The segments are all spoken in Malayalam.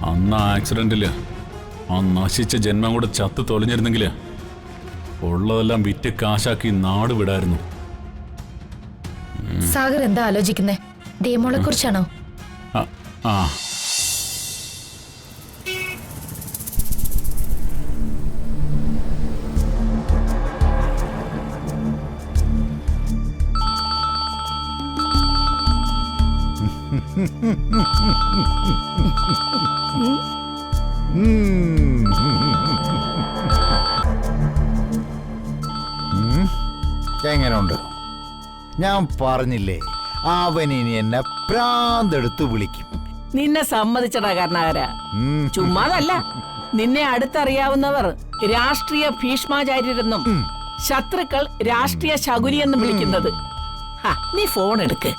അന്ന് ആ ആക്സിഡന്റില് ആ നശിച്ച ജന്മം കൂടെ ചത്ത് തൊലഞ്ഞിരുന്നെങ്കില് ഉള്ളതെല്ലാം വിറ്റ് കാശാക്കി നാട് വിടായിരുന്നു. സാഗർ എന്താ ആലോചിക്കുന്നേ? ദേമോളെ കുറിച്ചാണോ? ആ എങ്ങനെയുണ്ട്? ഞാൻ പറഞ്ഞില്ലേ, അവനിനി എന്നെ പ്രാന്തെടുത്ത് വിളിക്കും. നിന്നെ സമ്മതിച്ചടാ കർണാകര. ചുമ്മാതല്ല, നിന്നെ അടുത്തറിയാവുന്നവർ രാഷ്ട്രീയ ഭീഷ്മാചാര്യരെന്നും ശത്രുക്കൾ രാഷ്ട്രീയ ശകുനിയെന്നും വിളിക്കുന്നത്. നീ ഫോൺ എടുക്ക്.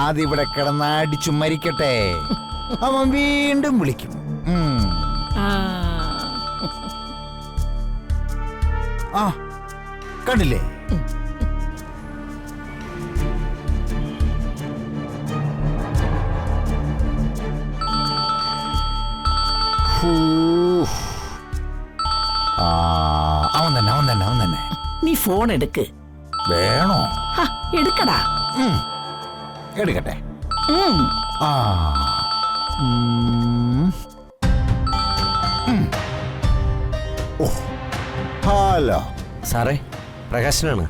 അതിവിടെ കിടന്ന് അടിച്ചു മരിക്കട്ടെ, അവൻ വീണ്ടും വിളിക്കും. ആ കണ്ടില്ലേ? അവൻ തന്നെ. നീ ഫോൺ എടുക്ക്. വേണോ? എടുക്കടാ. എടുക്കട്ടെ. ഹലോ സാറേ, പ്രകാശനാണ്.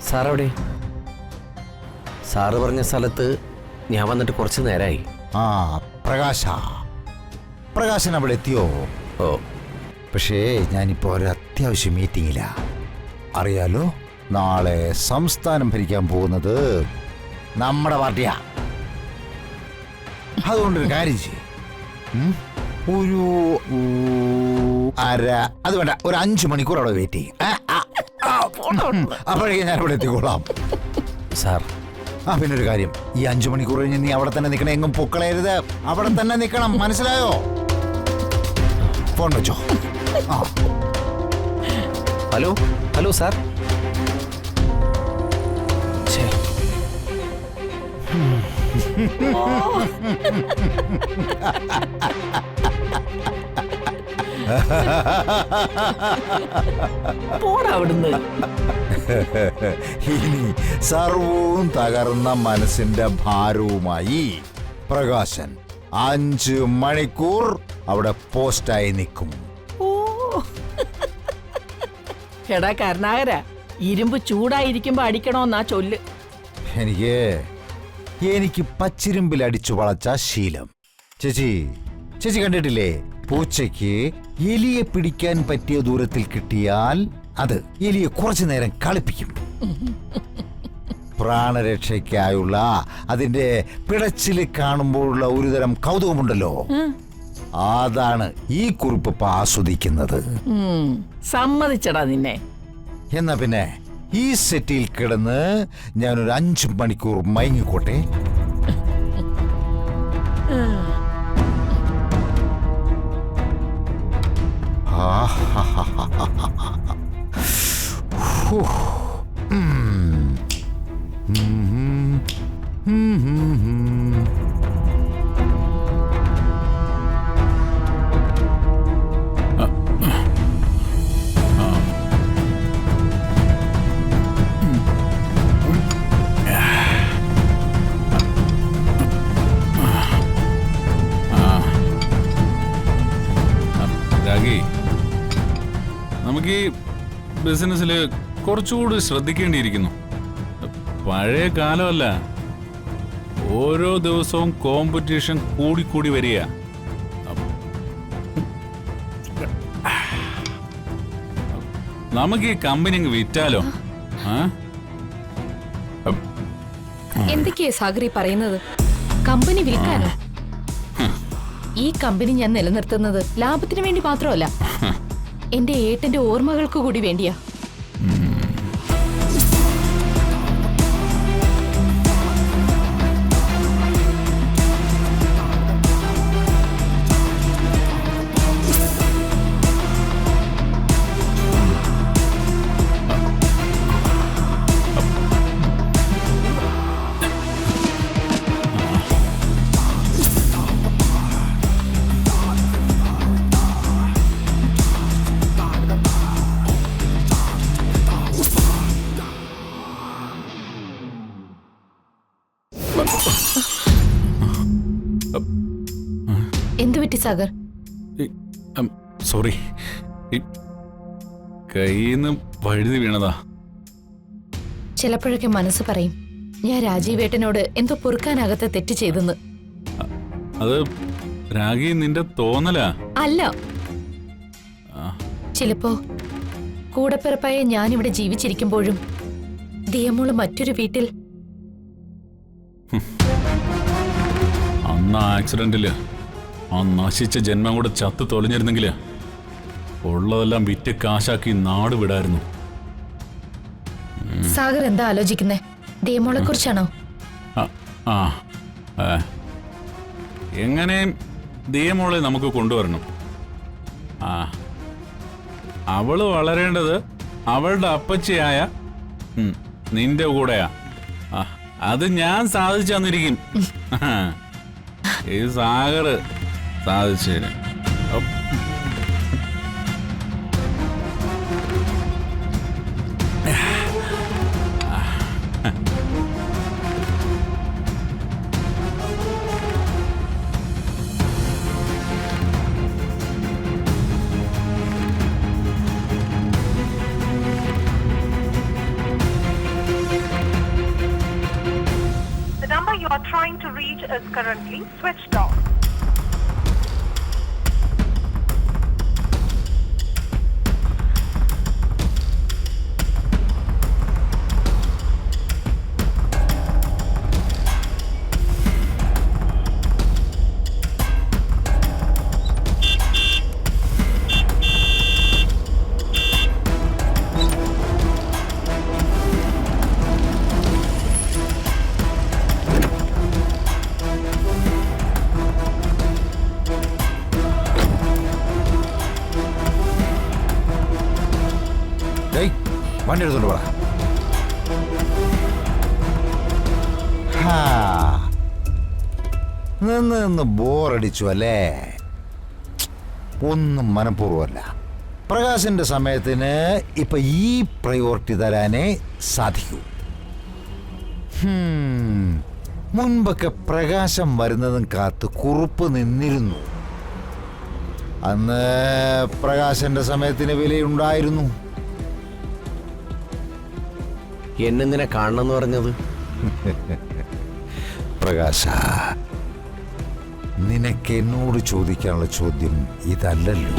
സാറെവിടെ? സാറ് പറഞ്ഞ സ്ഥലത്ത് ഞാൻ വന്നിട്ട് കുറച്ച് നേരമായി. പ്രകാശൻ അവിടെ എത്തിയോ? ഓ, പക്ഷേ ഞാനിപ്പോ ഒരു അത്യാവശ്യ മീറ്റിംഗില. അറിയാലോ, നാളെ സംസ്ഥാനം ഭരിക്കാൻ പോകുന്നത് നമ്മുടെ പാർട്ടിയാ. അതുകൊണ്ടൊരു കാര്യം ചെയ്യും, ഒരു അത് വേണ്ട, ഒരു 5 മണിക്കൂർ അവിടെ വെയിറ്റ് ചെയ്യും. അപ്പോഴേക്കും ഞാൻ ഇവിടെ എത്തിക്കോളാം. സാർ, പിന്നെ ഒരു കാര്യം, ഈ 5 മണിക്കൂർ കഴിഞ്ഞ് നീ അവിടെ തന്നെ നിൽക്കണം, എങ്ങും പൊക്കളയരുത്. അവിടെ തന്നെ നിൽക്കണം, മനസ്സിലായോ? ഫോൺ വെച്ചോ. Hello sir. പോടവിടുന്ന്. ഇനി സർവവും തകർന്ന മനസ്സിന്റെ ഭാരവുമായി പ്രകാശൻ 5 മണിക്കൂർ അവിടെ പോസ്റ്റായി നിൽക്കും. എടാ കർണാകര, ഇരുമ്പ് ചൂടായിരിക്കുമ്പോ അടിക്കണോന്നാ ചൊല്ല്. എനിക്ക് പച്ചിരുമ്പിൽ അടിച്ചു വളച്ച ശീലം. ചേച്ചി കണ്ടിട്ടില്ലേ, പൂച്ചയ്ക്ക് എലിയെ പിടിക്കാൻ പറ്റിയ ദൂരത്തിൽ കിട്ടിയാൽ അത് എലിയെ കുറച്ചു നേരം കളിപ്പിക്കും. പ്രാണരക്ഷയ്ക്കായുള്ള അതിന്റെ പിടച്ചില് കാണുമ്പോഴുള്ള ഒരുതരം കൗതുകമുണ്ടല്ലോ, അതാണ് ഈ കുറിപ്പ് ആസ്വദിക്കുന്നത്. സമ്മതിച്ചടാ നിന്നെ. എന്നാ പിന്നെ ഈ സെറ്റിൽ കിടന്ന് ഞാനൊരു 5 മണിക്കൂർ മയങ്ങിക്കോട്ടെ. നമുക്ക് ഈ ബിസിനസ്സിൽ കുറച്ചുകൂടി ശ്രദ്ധിക്കേണ്ടിയിരിക്കുന്നു. പഴയ കാലമല്ല, ഓരോ ദിവസവും കോമ്പറ്റീഷൻ കൂടിക്കൂടി വരിക. നമുക്ക് ഈ കമ്പനി അങ്ങ് വിറ്റാലോ? എന്തൊക്കെയാ സാഗറി പറയുന്നത്? കമ്പനി വിൽക്കാനോ? ഈ കമ്പനി ഞാൻ നിലനിർത്തുന്നത് ലാഭത്തിന് വേണ്ടി മാത്രമല്ല, എന്റെ ഏട്ടന്റെ ഓർമ്മകൾക്ക് കൂടി വേണ്ടിയാ. എന്തു പറ്റി സാഗർ? സോറി, കയ്യിന്ന് വഴുതി വീണതാ. ചിലപ്പോഴൊക്കെ മനസ്സ് പറയും ഞാൻ രാജീവേട്ടനോട് എന്തോ പൊറുക്കാനാകത്ത തെറ്റ് ചെയ്തെന്ന്. അത് രാഗി നിന്റെ തോന്നലാ? അല്ല, ആ, ചിലപ്പോ കൂടപ്പിറപ്പായ ഞാനിവിടെ ജീവിച്ചിരിക്കുമ്പോഴും ദിയമോള് മറ്റൊരു വീട്ടിൽ. അന്ന് ആ ആക്സിഡന്റില് ആ നശിച്ച ജന്മം കൂടെ ചത്ത് തൊലഞ്ഞിരുന്നെങ്കില് ഉള്ളതെല്ലാം വിറ്റ് കാശാക്കി നാട് വിടായിരുന്നു. സാഗർ എന്താ ആലോചിക്കുന്നേ? ദിയമോളെ കുറിച്ചാണോ? ആ, എങ്ങനെയും ദിയമോളെ നമുക്ക് കൊണ്ടുവരണം. ആ, അവള് വളരേണ്ടത് അവളുടെ അപ്പച്ചിയായ നിന്റെ കൂടെയാ. അത് ഞാൻ സാധിച്ചു തന്നിരിക്കും. ഇത് സാഗർ സാധിച്ചു തരും. The number you are trying to reach is currently switched off. വണ്ടി എടുത്തോണ്ട് പറ. നിന്ന് ബോറടിച്ചു അല്ലേ? ഒന്നും മനഃപൂർവ്വമല്ല. പ്രകാശന്റെ സമയത്തിന് ഇപ്പൊ ഈ പ്രയോറിറ്റി തരാനേ സാധിക്കൂ. മുൻപൊക്കെ പ്രകാശം വരുന്നതും കാത്ത് കുറുപ്പ് നിന്നിരുന്നു. അന്ന് പ്രകാശന്റെ സമയത്തിന് വിലയുണ്ടായിരുന്നു. എന്നെന്തിനാ കാണണമെന്ന് പറഞ്ഞത്? പ്രകാശ, നിനക്ക് എന്നോട് ചോദിക്കാനുള്ള ചോദ്യം ഇതല്ലല്ലോ.